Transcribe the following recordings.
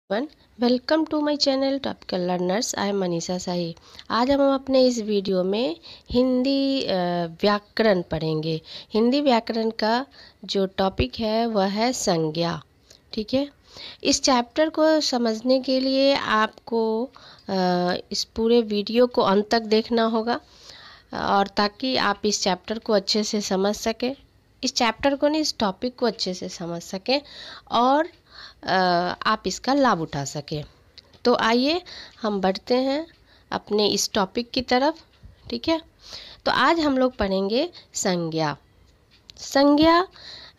One welcome to my channel topical learners. I am Manisha Shahi. आज हम अपने इस वीडियो में हिंदी व्याकरण पढ़ेंगे। हिंदी व्याकरण का जो टॉपिक है वह है संज्ञा। ठीक है, इस चैप्टर को समझने के लिए आपको इस पूरे वीडियो को अंत तक देखना होगा और ताकि आप इस चैप्टर को अच्छे से समझ सकें, इस चैप्टर को नहीं, इस टॉपिक को अच्छे से समझ सकें और आप इसका लाभ उठा सकें। तो आइए हम बढ़ते हैं अपने इस टॉपिक की तरफ। ठीक है, तो आज हम लोग पढ़ेंगे संज्ञा। संज्ञा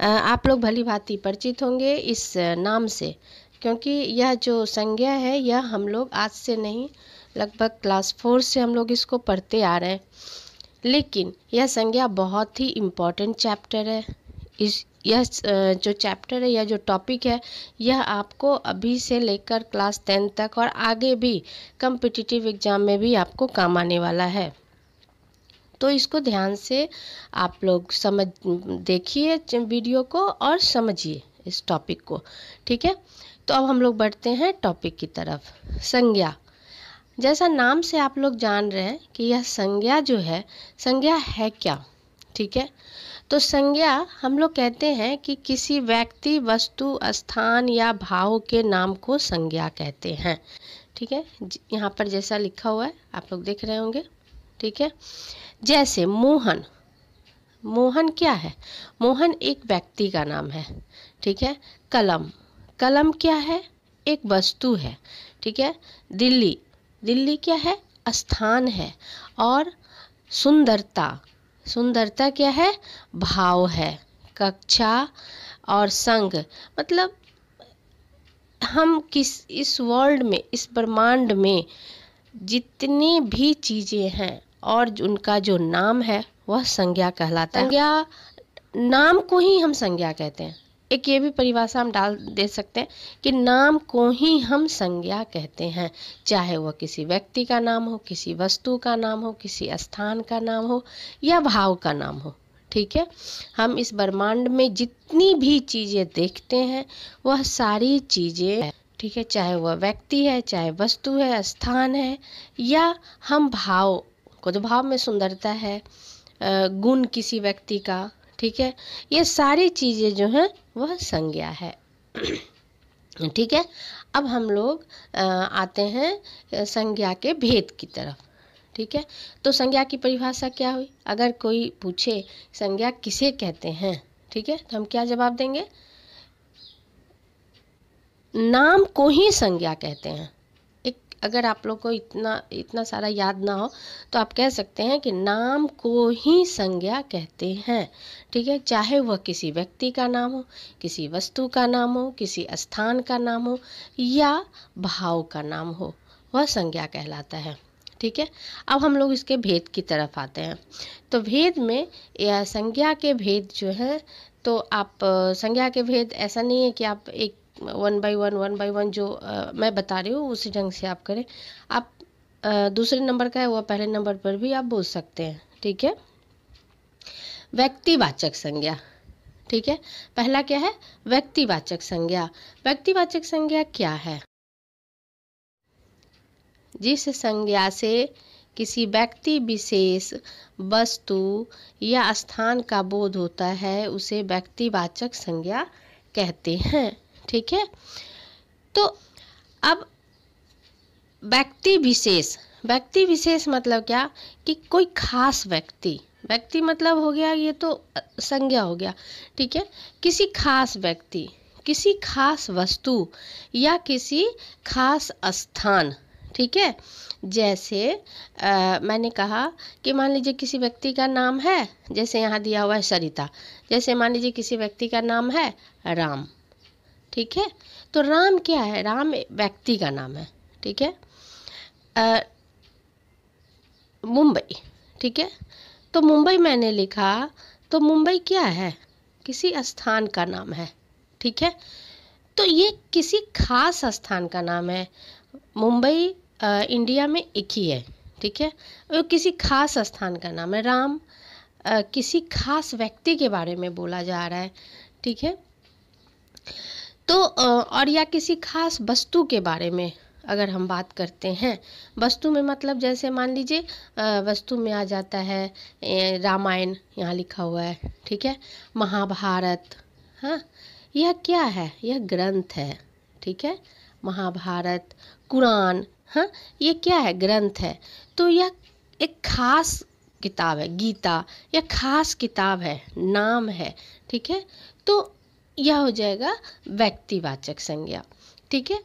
आप लोग भली भांति परिचित होंगे इस नाम से, क्योंकि यह जो संज्ञा है यह हम लोग आज से नहीं, लगभग क्लास 4 से हम लोग इसको पढ़ते आ रहे हैं। लेकिन यह संज्ञा बहुत ही इम्पॉर्टेंट चैप्टर है। यह जो चैप्टर है, यह जो टॉपिक है, यह आपको अभी से लेकर क्लास 10 तक और आगे भी कम्पिटिटिव एग्ज़ाम में भी आपको काम आने वाला है। तो इसको ध्यान से आप लोग देखिए वीडियो को और समझिए इस टॉपिक को। ठीक है, तो अब हम लोग बढ़ते हैं टॉपिक की तरफ। संज्ञा, जैसा नाम से आप लोग जान रहे हैं कि यह संज्ञा जो है, संज्ञा है क्या। ठीक है, तो संज्ञा हम लोग कहते हैं कि किसी व्यक्ति, वस्तु, स्थान या भाव के नाम को संज्ञा कहते हैं। ठीक है, यहाँ पर जैसा लिखा हुआ है आप लोग देख रहे होंगे। ठीक है, जैसे मोहन। मोहन क्या है? मोहन एक व्यक्ति का नाम है। ठीक है, कलम। कलम क्या है? एक वस्तु है। ठीक है, दिल्ली। दिल्ली क्या है? स्थान है। और सुंदरता। सुंदरता क्या है? भाव है। कक्षा और संग, मतलब हम इस वर्ल्ड में, इस ब्रह्मांड में जितनी भी चीज़ें हैं और उनका जो नाम है वह संज्ञा कहलाता है। संज्ञा, नाम को ही हम संज्ञा कहते हैं। एक ये भी परिभाषा हम डाल दे सकते हैं कि नाम को ही हम संज्ञा कहते हैं, चाहे वह किसी व्यक्ति का नाम हो, किसी वस्तु का नाम हो, किसी स्थान का नाम हो या भाव का नाम हो। ठीक है, हम इस ब्रह्मांड में जितनी भी चीज़ें देखते हैं वह सारी चीज़ें, ठीक है, चाहे वह व्यक्ति है, चाहे वस्तु है, स्थान है, या हम भाव को, जो भाव में सुंदरता है, गुण किसी व्यक्ति का, ठीक है, ये सारी चीज़ें जो हैं वह संज्ञा है। ठीक है, अब हम लोग आते हैं संज्ञा के भेद की तरफ। ठीक है, तो संज्ञा की परिभाषा क्या हुई? अगर कोई पूछे संज्ञा किसे कहते हैं, ठीक है, तो हम क्या जवाब देंगे? नाम को ही संज्ञा कहते हैं। अगर आप लोग को इतना सारा याद ना हो तो आप कह सकते हैं कि नाम को ही संज्ञा कहते हैं। ठीक है, चाहे वह किसी व्यक्ति का नाम हो, किसी वस्तु का नाम हो, किसी स्थान का नाम हो या भाव का नाम हो, वह संज्ञा कहलाता है। ठीक है, अब हम लोग इसके भेद की तरफ आते हैं। तो भेद में या संज्ञा के भेद जो है, तो आप संज्ञा के भेद ऐसा नहीं है कि आप एक वन बाय वन जो मैं बता रही हूँ उसी ढंग से आप करें। आप दूसरे नंबर का है वह पहले नंबर पर भी आप बोल सकते हैं। ठीक है, व्यक्तिवाचक संज्ञा। ठीक है, पहला क्या है? व्यक्तिवाचक संज्ञा। व्यक्तिवाचक संज्ञा क्या है? जिस संज्ञा से किसी व्यक्ति, विशेष, वस्तु या स्थान का बोध होता है उसे व्यक्तिवाचक संज्ञा कहते हैं। ठीक है, तो अब व्यक्ति विशेष। व्यक्ति विशेष मतलब क्या कि कोई खास व्यक्ति। व्यक्ति मतलब हो गया, ये तो संज्ञा हो गया। ठीक है, किसी खास व्यक्ति, किसी खास वस्तु या किसी खास स्थान। ठीक है, जैसे मैंने कहा कि मान लीजिए किसी व्यक्ति का नाम है, जैसे यहाँ दिया हुआ है सरिता। जैसे मान लीजिए किसी व्यक्ति का नाम है राम। ठीक है, तो राम क्या है? राम व्यक्ति का नाम है। ठीक है, मुंबई। ठीक है, तो मुंबई मैंने लिखा, तो मुंबई क्या है? किसी स्थान का नाम है। ठीक है, तो ये किसी खास स्थान का नाम है। मुंबई इंडिया में एक ही है। ठीक है, वो किसी खास स्थान का नाम है। राम किसी खास व्यक्ति के बारे में बोला जा रहा है। ठीक है, तो और या किसी खास वस्तु के बारे में अगर हम बात करते हैं, वस्तु में मतलब जैसे मान लीजिए वस्तु में आ जाता है रामायण, यहाँ लिखा हुआ है, ठीक है, महाभारत, हाँ, यह क्या है, यह ग्रंथ है, ठीक है, महाभारत, कुरान, हाँ, ये क्या है, ग्रंथ है। तो यह एक खास किताब है, गीता, यह खास किताब है, नाम है, ठीक है। तो यह हो जाएगा व्यक्तिवाचक संज्ञा, ठीक है।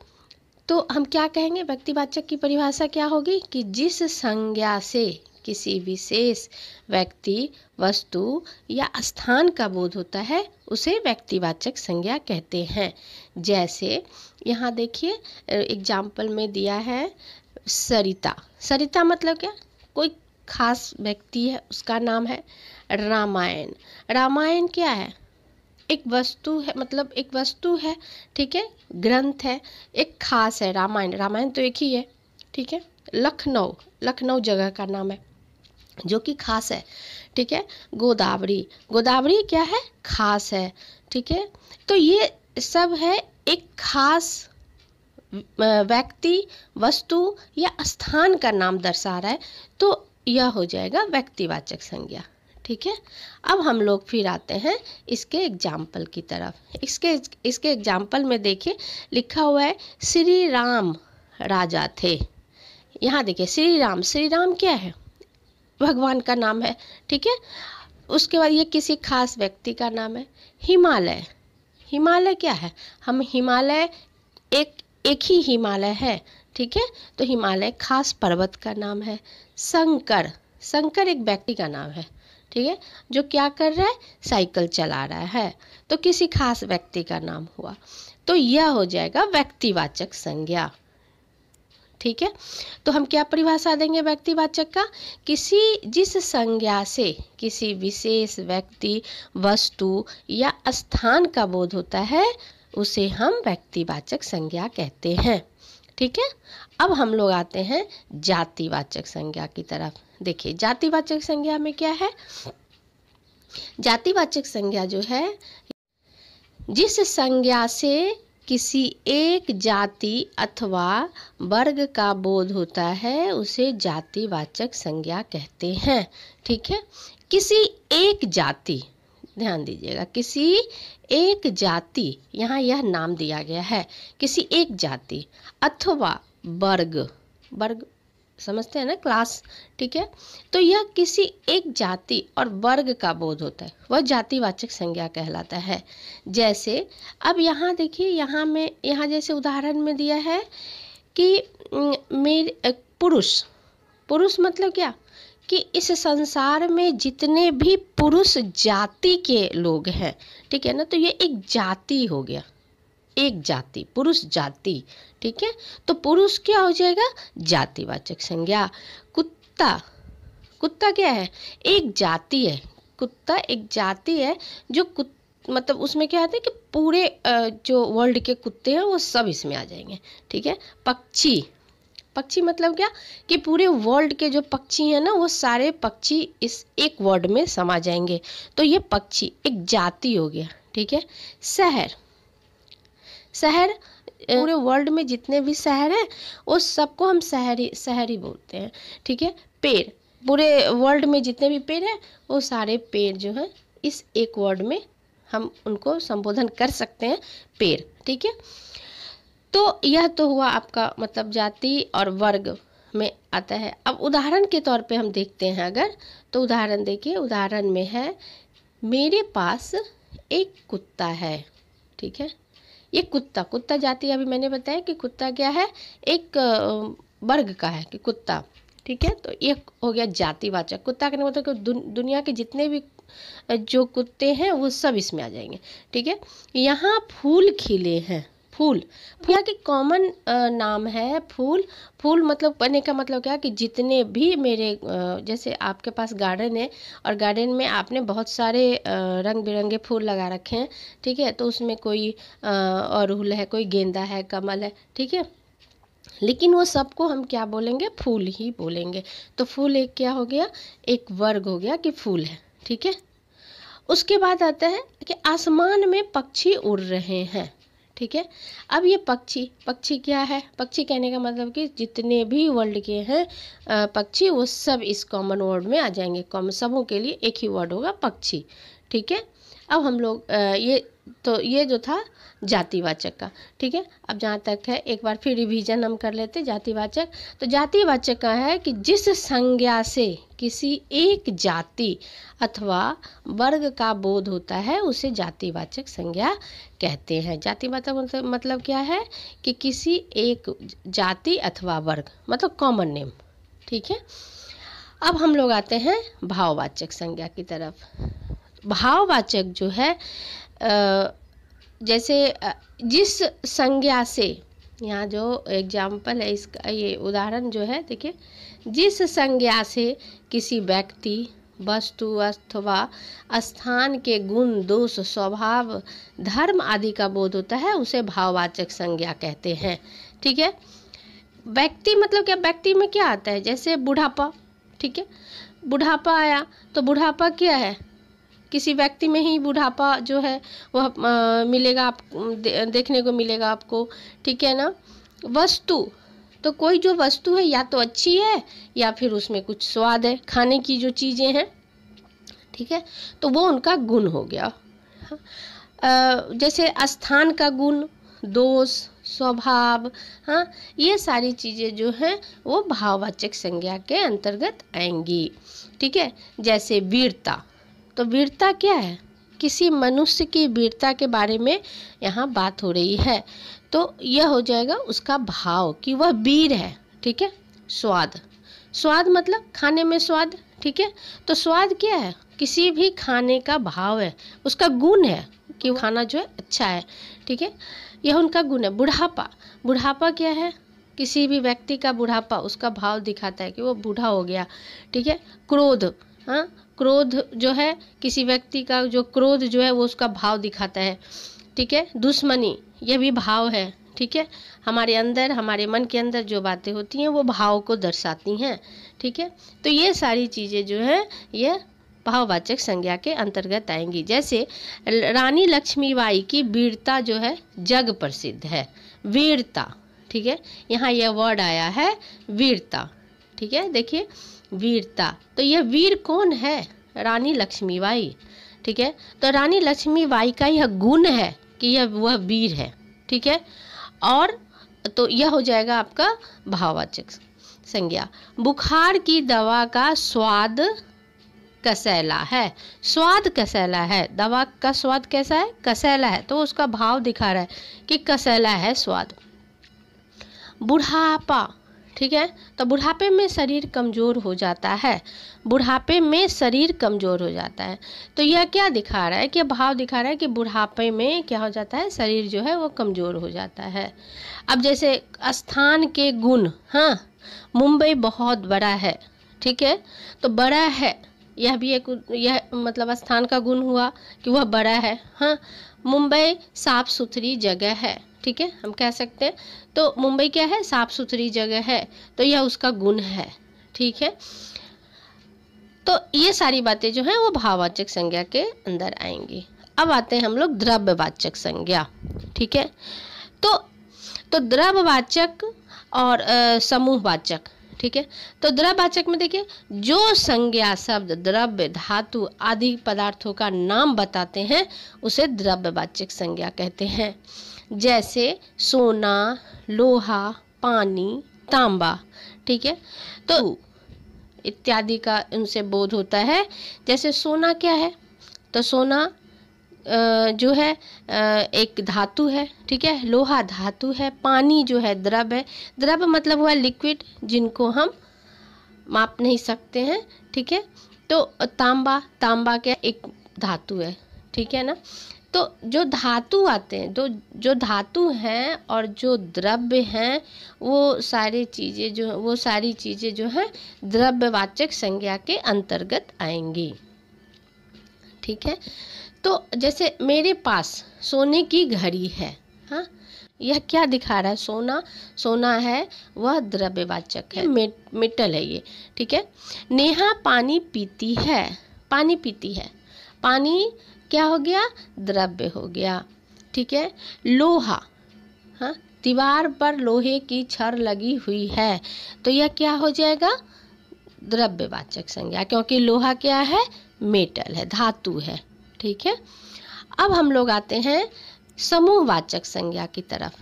तो हम क्या कहेंगे, व्यक्तिवाचक की परिभाषा क्या होगी कि जिस संज्ञा से किसी विशेष व्यक्ति, वस्तु या स्थान का बोध होता है उसे व्यक्तिवाचक संज्ञा कहते हैं। जैसे यहाँ देखिए एग्जाम्पल में दिया है सरिता। सरिता मतलब क्या, कोई खास व्यक्ति है, उसका नाम है। रामायण, रामायण क्या है, एक वस्तु है, मतलब एक वस्तु है, ठीक है, ग्रंथ है, एक खास है। रामायण, रामायण तो एक ही है, ठीक है। लखनऊ, लखनऊ जगह का नाम है जो कि खास है, ठीक है। गोदावरी, गोदावरी क्या है, खास है, ठीक है। तो ये सब है एक खास व्यक्ति, वस्तु या स्थान का नाम दर्शा रहा है, तो यह हो जाएगा व्यक्तिवाचक संज्ञा, ठीक है। अब हम लोग फिर आते हैं इसके एग्जाम्पल की तरफ। इसके एग्जाम्पल में देखिए लिखा हुआ है श्री राम राजा थे। यहाँ देखिए श्री राम, श्री राम क्या है, भगवान का नाम है, ठीक है। उसके बाद ये किसी खास व्यक्ति का नाम है। हिमालय, हिमालय क्या है, हम हिमालय एक ही हिमालय है, ठीक है, तो हिमालय खास पर्वत का नाम है। शंकर, शंकर एक व्यक्ति का नाम है, ठीक है, जो क्या कर रहा है, साइकिल चला रहा है, तो किसी खास व्यक्ति का नाम हुआ। तो यह हो जाएगा व्यक्तिवाचक संज्ञा, ठीक है। तो हम क्या परिभाषा देंगे व्यक्तिवाचक का, जिस संज्ञा से किसी विशेष व्यक्ति, वस्तु या स्थान का बोध होता है उसे हम व्यक्तिवाचक संज्ञा कहते हैं, ठीक है। अब हम लोग आते हैं जातिवाचक संज्ञा की तरफ। देखिए जातिवाचक संज्ञा में क्या है, जातिवाचक संज्ञा जो है, जिस संज्ञा से किसी एक जाति अथवा वर्ग का बोध होता है उसे जातिवाचक संज्ञा कहते हैं, ठीक है। किसी एक जाति, ध्यान दीजिएगा, किसी एक जाति, यहाँ यह नाम दिया गया है, किसी एक जाति अथवा वर्ग, वर्ग समझते हैं ना, क्लास, ठीक है। तो यह किसी एक जाति और वर्ग का बोध होता है, वह जातिवाचक संज्ञा कहलाता है। जैसे अब यहाँ देखिए, यहाँ जैसे उदाहरण में दिया है कि मेरे पुरुष, पुरुष मतलब क्या कि इस संसार में जितने भी पुरुष जाति के लोग हैं, ठीक है ना, तो ये एक जाति हो गया, एक जाति, पुरुष जाति, ठीक है। तो पुरुष क्या हो जाएगा, जातिवाचक संज्ञा। कुत्ता, कुत्ता क्या है, एक जाति है, कुत्ता एक जाति है जो मतलब उसमें क्या होता है कि पूरे जो वर्ल्ड के कुत्ते हैं वो सब इसमें आ जाएंगे, ठीक है। पक्षी, पक्षी मतलब क्या कि पूरे वर्ल्ड के जो पक्षी हैं ना वो सारे पक्षी इस एक वर्ड में समा जाएंगे, तो ये पक्षी एक जाति हो गया, ठीक है। शहर, शहर पूरे वर्ल्ड में जितने भी शहर हैं वो सबको हम शहरी बोलते हैं, ठीक है। पेड़, पूरे वर्ल्ड में जितने भी पेड़ हैं वो सारे पेड़ जो हैं इस एक वर्ड में हम उनको संबोधन कर सकते हैं, पेड़, ठीक है। तो यह तो हुआ आपका मतलब जाति और वर्ग में आता है। अब उदाहरण के तौर पे हम देखते हैं अगर, तो उदाहरण देखिए, उदाहरण में है मेरे पास एक कुत्ता है, ठीक है। ये कुत्ता, कुत्ता जाति अभी मैंने बताया कि कुत्ता क्या है, एक वर्ग का है कि कुत्ता, ठीक है। तो ये हो गया जातिवाचक। कुत्ता का मतलब कि दुनिया के जितने भी जो कुत्ते हैं वो सब इसमें आ जाएंगे, ठीक है। यहाँ फूल खिले हैं, फूल, यहाँ की कॉमन नाम है फूल। फूल मतलब कहने का मतलब क्या कि जितने भी मेरे जैसे आपके पास गार्डन है और गार्डन में आपने बहुत सारे रंग बिरंगे फूल लगा रखे हैं, ठीक है। तो उसमें कोई अड़हुल है, कोई गेंदा है, कमल है, ठीक है, लेकिन वो सबको हम क्या बोलेंगे, फूल ही बोलेंगे। तो फूल एक क्या हो गया, एक वर्ग हो गया कि फूल है, ठीक है। उसके बाद आता है कि आसमान में पक्षी उड़ रहे हैं, ठीक है। अब ये पक्षी, पक्षी क्या है? पक्षी कहने का मतलब कि जितने भी वर्ल्ड के हैं पक्षी, वो सब इस कॉमन वर्ड में आ जाएंगे। कॉमन सबों के लिए एक ही वर्ड होगा, पक्षी। ठीक है। अब हम लोग ये जो था जातिवाचक का, ठीक है। अब जहाँ तक है एक बार फिर रिवीजन हम कर लेते जातिवाचक। तो जातिवाचक का है कि जिस संज्ञा से किसी एक जाति अथवा वर्ग का बोध होता है उसे जातिवाचक संज्ञा कहते हैं। जातिवाचक मतलब क्या है कि किसी एक जाति अथवा वर्ग, मतलब कॉमन नेम। ठीक है। अब हम लोग आते हैं भाववाचक संज्ञा की तरफ। भाववाचक जो है जैसे जिस संज्ञा से, यहाँ जो एग्जाम्पल है इसका, ये उदाहरण जो है देखिए, जिस संज्ञा से किसी व्यक्ति, वस्तु अथवा स्थान के गुण, दोष, स्वभाव, धर्म आदि का बोध होता है उसे भाववाचक संज्ञा कहते हैं। ठीक है। व्यक्ति मतलब क्या? व्यक्ति में क्या आता है? जैसे बुढ़ापा। ठीक है। बुढ़ापा आया तो बुढ़ापा क्या है? किसी व्यक्ति में ही बुढ़ापा जो है वह मिलेगा, आप देखने को मिलेगा आपको। ठीक है ना। वस्तु, तो कोई जो वस्तु है या तो अच्छी है या फिर उसमें कुछ स्वाद है, खाने की जो चीज़ें हैं। ठीक है। तो वो उनका गुण हो गया। जैसे स्थान का गुण, दोष, स्वभाव, हाँ, ये सारी चीज़ें जो हैं वो भाववाचक संज्ञा के अंतर्गत आएंगी। ठीक है। जैसे वीरता, तो वीरता क्या है? किसी मनुष्य की वीरता के बारे में यहाँ बात हो रही है, तो यह हो जाएगा उसका भाव कि वह वीर है। ठीक है। स्वाद, स्वाद मतलब खाने में स्वाद। ठीक है। तो स्वाद क्या है? किसी भी खाने का भाव है, उसका गुण है कि खाना जो है अच्छा है। ठीक है। यह उनका गुण है। बुढ़ापा, बुढ़ापा क्या है? किसी भी व्यक्ति का बुढ़ापा उसका भाव दिखाता है कि वो बूढ़ा हो गया। ठीक है। क्रोध, हाँ, क्रोध जो है किसी व्यक्ति का जो क्रोध जो है वो उसका भाव दिखाता है। ठीक है। दुश्मनी, ये भी भाव है। ठीक है। हमारे अंदर, हमारे मन के अंदर जो बातें होती हैं वो भाव को दर्शाती हैं। ठीक है। तो ये सारी चीज़ें जो है ये भाववाचक संज्ञा के अंतर्गत आएंगी। जैसे रानी लक्ष्मीबाई की वीरता जो है जग प्रसिद्ध है। वीरता, ठीक है, यहाँ यह वर्ड आया है वीरता। ठीक है। देखिए वीरता, तो यह वीर कौन है? रानी लक्ष्मीबाई। ठीक है। तो रानी लक्ष्मीबाई का यह गुण है कि यह वह वीर है। ठीक है। और तो यह हो जाएगा आपका भाववाचक संज्ञा। बुखार की दवा का स्वाद कसैला है। स्वाद कसैला है, दवा का स्वाद कैसा है? कसैला है, तो उसका भाव दिखा रहा है कि कसैला है स्वाद। बुढ़ापा, ठीक है, तो बुढ़ापे में शरीर कमज़ोर हो जाता है। बुढ़ापे में शरीर कमज़ोर हो जाता है, तो यह क्या दिखा रहा है? कि भाव दिखा रहा है कि बुढ़ापे में क्या हो जाता है? शरीर जो है वो कमज़ोर हो जाता है। अब जैसे स्थान के गुण, हाँ, मुंबई बहुत बड़ा है। ठीक है। तो बड़ा है, यह भी एक, यह मतलब स्थान का गुण हुआ कि वह बड़ा है। हाँ, मुंबई साफ सुथरी जगह है। ठीक है, हम कह सकते हैं। तो मुंबई क्या है? साफ सुथरी जगह है, तो यह उसका गुण है। ठीक है। तो ये सारी बातें जो हैं वो भाववाचक संज्ञा के अंदर आएंगी। अब आते हैं हम लोग द्रव्यवाचक संज्ञा। ठीक है। तो द्रव्यवाचक और समूहवाचक। ठीक है। तो द्रव्यवाचक में देखिए, जो संज्ञा शब्द, द्रव्य, धातु आदि पदार्थों का नाम बताते हैं उसे द्रव्यवाचक संज्ञा कहते हैं। जैसे सोना, लोहा, पानी, तांबा। ठीक है। तो इत्यादि का उनसे बोध होता है। जैसे सोना क्या है? तो सोना जो है एक धातु है। ठीक है। लोहा धातु है। पानी जो है द्रव्य है। द्रव्य मतलब हुआ लिक्विड, जिनको हम माप नहीं सकते हैं। ठीक है। तो तांबा, तांबा क्या? एक धातु है। ठीक है ना। तो जो धातु आते हैं, तो जो धातु हैं और जो द्रव्य हैं, वो सारी चीज़ें जो हैं द्रव्यवाचक संज्ञा के अंतर्गत आएंगी। ठीक है। तो जैसे मेरे पास सोने की घड़ी है, हाँ, यह क्या दिखा रहा है? सोना है, वह द्रव्यवाचक है, मेटल है ये। ठीक है। नेहा पानी पीती है। पानी क्या हो गया? द्रव्य हो गया। ठीक है। लोहा, हाँ, दीवार पर लोहे की छड़ लगी हुई है, तो यह क्या हो जाएगा? द्रव्यवाचक संज्ञा, क्योंकि लोहा क्या है? मेटल है, धातु है। ठीक है। अब हम लोग आते हैं समूहवाचक संज्ञा की तरफ।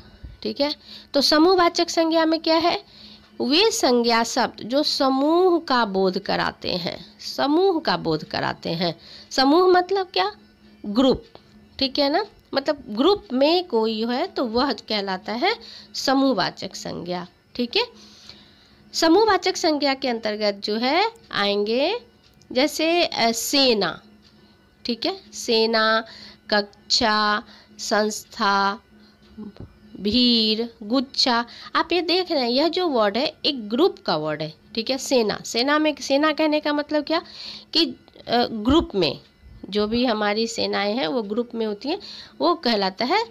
ठीक है। तो समूहवाचक संज्ञा में क्या है? वे संज्ञा शब्द जो समूह का बोध कराते हैं, समूह का बोध कराते हैं। समूह मतलब क्या? ग्रुप। ठीक है ना, मतलब ग्रुप में कोई है तो वह कहलाता है समूहवाचक संज्ञा। ठीक है। समूहवाचक संज्ञा के अंतर्गत जो है आएंगे जैसे सेना, ठीक है, सेना, कक्षा, संस्था, भीड़, गुच्छा। आप ये देख रहे हैं, यह जो वर्ड है एक ग्रुप का वर्ड है। ठीक है। सेना, सेना में, सेना कहने का मतलब क्या कि ग्रुप में जो भी हमारी सेनाएं हैं वो ग्रुप में होती हैं, वो कहलाता है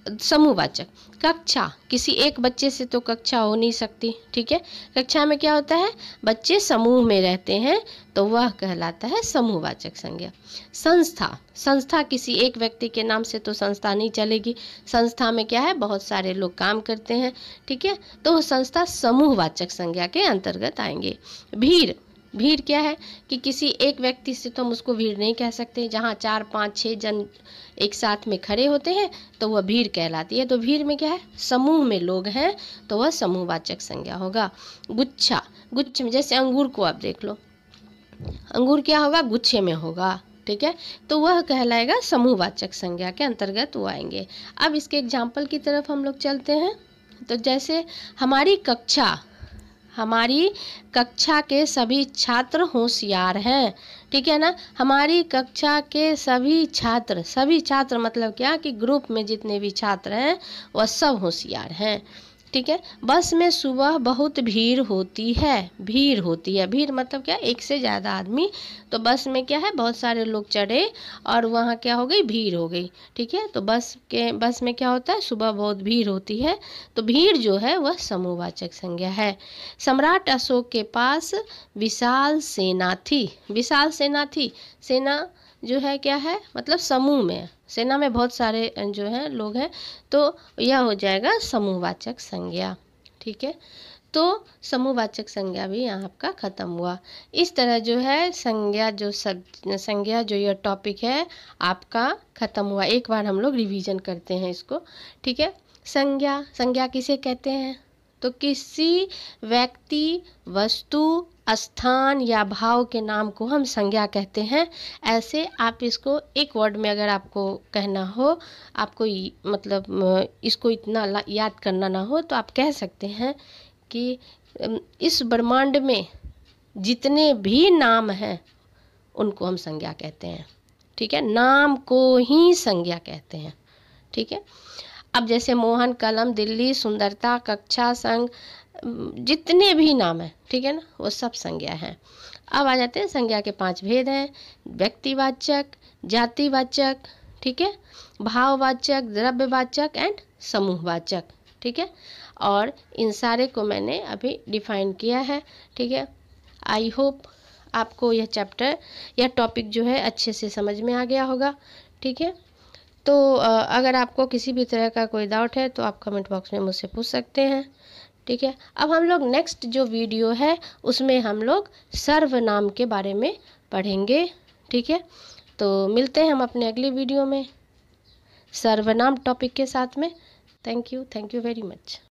समूहवाचक। कक्षा, किसी एक बच्चे से तो कक्षा हो नहीं सकती। ठीक है। कक्षा में क्या होता है? बच्चे समूह में रहते हैं, तो वह कहलाता है समूहवाचक संज्ञा। संस्था, संस्था किसी एक व्यक्ति के नाम से तो संस्था नहीं चलेगी। संस्था में क्या है? बहुत सारे लोग काम करते हैं। ठीक है। तो संस्था समूहवाचक संज्ञा के अंतर्गत आएंगे। भीड़, भीड़ क्या है कि किसी एक व्यक्ति से तो हम उसको भीड़ नहीं कह सकते। जहाँ 4, 5, 6 जन एक साथ में खड़े होते हैं तो वह भीड़ कहलाती है। तो भीड़ में क्या है? समूह में लोग हैं, तो वह समूहवाचक संज्ञा होगा। गुच्छा, गुच्छ में जैसे अंगूर को आप देख लो, अंगूर क्या होगा? गुच्छे में होगा। ठीक है। तो वह कहलाएगा समूहवाचक संज्ञा के अंतर्गत वो आएंगे। अब इसके एग्जाम्पल की तरफ हम लोग चलते हैं। तो जैसे हमारी कक्षा, हमारी कक्षा के सभी छात्र होशियार हैं। ठीक है ना, हमारी कक्षा के सभी छात्र, सभी छात्र मतलब क्या कि ग्रुप में जितने भी छात्र हैं वह सब होशियार हैं। ठीक है। बस में सुबह बहुत भीड़ होती है, भीड़ होती है, भीड़ मतलब क्या? एक से ज़्यादा आदमी। तो बस में क्या है? बहुत सारे लोग चढ़े और वहाँ क्या हो गई? भीड़ हो गई। ठीक है। तो बस में क्या होता है? सुबह बहुत भीड़ होती है, तो भीड़ जो है वह समूहवाचक संज्ञा है। सम्राट अशोक के पास विशाल सेना थी, विशाल सेना थी। सेना जो है क्या है? मतलब समूह में, सेना में बहुत सारे जो हैं लोग हैं, तो यह हो जाएगा समूहवाचक संज्ञा। ठीक है। तो समूहवाचक संज्ञा भी यहाँ आपका खत्म हुआ। इस तरह जो है संज्ञा, जो सब संज्ञा, जो यह टॉपिक है आपका खत्म हुआ। एक बार हम लोग रिवीजन करते हैं इसको। ठीक है। संज्ञा, संज्ञा किसे कहते हैं? तो किसी व्यक्ति, वस्तु, स्थान या भाव के नाम को हम संज्ञा कहते हैं। ऐसे आप इसको एक वर्ड में अगर आपको कहना हो, आपको मतलब इसको इतना याद करना ना हो, तो आप कह सकते हैं कि इस ब्रह्मांड में जितने भी नाम हैं उनको हम संज्ञा कहते हैं। ठीक है। नाम को ही संज्ञा कहते हैं। ठीक है। अब जैसे मोहन, कलम, दिल्ली, सुंदरता, कक्षा, संघ, जितने भी नाम हैं, ठीक है ना, वो सब संज्ञा हैं। अब आ जाते हैं संज्ञा के 5 भेद हैं। व्यक्तिवाचक, जातिवाचक, ठीक है, भाववाचक, द्रव्यवाचक एंड समूहवाचक। ठीक है। और इन सारे को मैंने अभी डिफाइन किया है। ठीक है। आई होप आपको यह चैप्टर या टॉपिक जो है अच्छे से समझ में आ गया होगा। ठीक है। तो अगर आपको किसी भी तरह का कोई डाउट है तो आप कमेंट बॉक्स में मुझसे पूछ सकते हैं। ठीक है। अब हम लोग नेक्स्ट जो वीडियो है उसमें हम लोग सर्वनाम के बारे में पढ़ेंगे। ठीक है। तो मिलते हैं हम अपने अगली वीडियो में सर्वनाम टॉपिक के साथ में। Thank you very much.